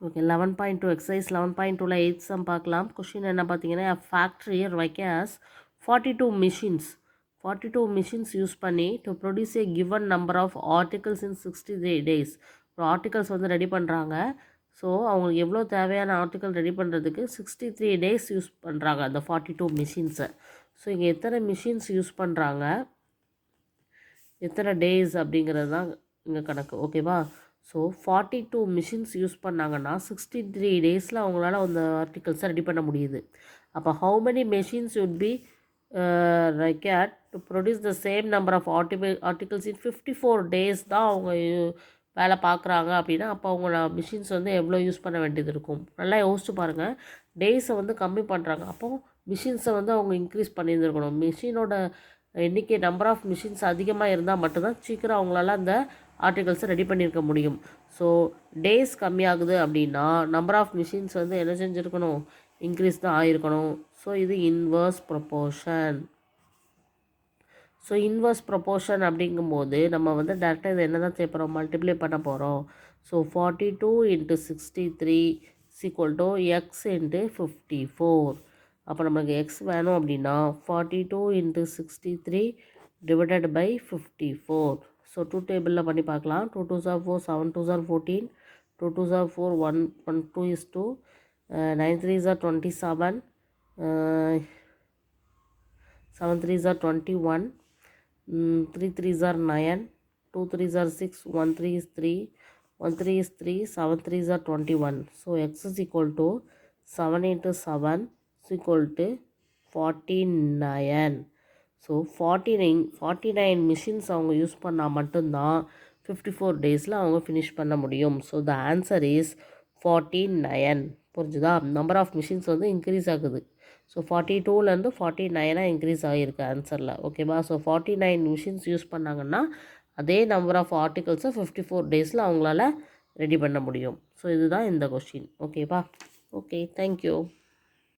Okay 11.2 எக்ஸசைஸ் 11.2ல 8 sum பார்க்கலாம். கொஷின் என்ன பார்த்தீங்கன்னா ஃபேக்ட்ரி வைக்காஸ் 42 மிஷின்ஸ் 42 மிஷின்ஸ் யூஸ் பண்ணி to produce a given number of articles in 63 days. ஒரு ஆர்டிகல்ஸ் வந்து ரெடி பண்ணுறாங்க. ஸோ அவங்களுக்கு எவ்வளோ தேவையான ஆர்டிக்கல் ரெடி பண்ணுறதுக்கு 63 டேஸ் யூஸ் பண்ணுறாங்க அந்த 42 மிஷின்ஸை. ஸோ இங்கே எத்தனை மிஷின்ஸ் யூஸ் பண்ணுறாங்க, எத்தனை டேஸ் அப்படிங்கிறது தான் இங்கே கணக்கு. ஓகேவா? ஸோ 42 மிஷின்ஸ் யூஸ் பண்ணாங்கன்னா 63 டேஸில் அவங்களால அந்த ஆர்டிகல்ஸை ரெடி பண்ண முடியுது. அப்போ how many machines would be required to produce the same number of articles in 54 days தான் அவங்க வேலை பார்க்குறாங்க அப்படின்னா அப்போ அவங்க மிஷின்ஸ் வந்து எவ்வளோ யூஸ் பண்ண வேண்டியது இருக்கும். நல்லா யோசிச்சு பாருங்கள். டேஸை வந்து கம்மி பண்ணுறாங்க, அப்போது மிஷின்ஸை வந்து அவங்க இன்க்ரீஸ் பண்ணியிருந்துருக்கணும். மிஷினோட எண்ணிக்கை நம்பர் ஆஃப் மிஷின்ஸ் அதிகமாக இருந்தால் மட்டும்தான் சீக்கிரம் அவங்களால அந்த ஆர்டிகல்ஸை ரெடி பண்ணியிருக்க முடியும். ஸோ டேஸ் கம்மியாகுது அப்படின்னா நம்பர் ஆஃப் மிஷின்ஸ் வந்து என்ன செஞ்சுருக்கணும், இன்க்ரீஸ் தான் ஆகிருக்கணும். ஸோ இது inverse proportion. So inverse proportion அப்படிங்கும்போது நம்ம வந்து டேரெக்டாக இதை என்ன தான் செய்ய போகிறோம், மல்டிப்ளை பண்ண போகிறோம். So 42 × 63 = x × 54. அப்போ நமக்கு x வேணும் அப்படின்னா 42 × 63 ÷ 54. ஸோ 2 டேபிளில் பண்ணி பார்க்கலாம். 2 2s are 4, 7 2s are 14, 2 2s are 4, 1 2 is 2, 9 3s are 27, 7 3s are 21, 3 3s are 9, 2 3s are 6, 1 3 is 3, 1 3 is 3, 7 3s are 21. So x is equal to 7 × 7 is equal to 49. So 49 machines அவங்க use பண்ணால் மட்டும்தான் 54 டேஸில் அவங்க finish பண்ண முடியும். So the answer is 49. புரிஞ்சுதா? Number of machines வந்து increase ஆகுது. ஸோ 42லேருந்து 49 இன்க்ரீஸ் ஆகிருக்கு ஆன்சரில். ஓகேவா? ஸோ 49 மிஷின்ஸ் யூஸ் பண்ணாங்கன்னா அதே நம்பர் ஆஃப் ஆர்டிகல்ஸை 54 டேஸில் அவங்களால ரெடி பண்ண முடியும். ஸோ இதுதான் இந்த கொஸ்டின். ஓகேவா? Okay, thank you.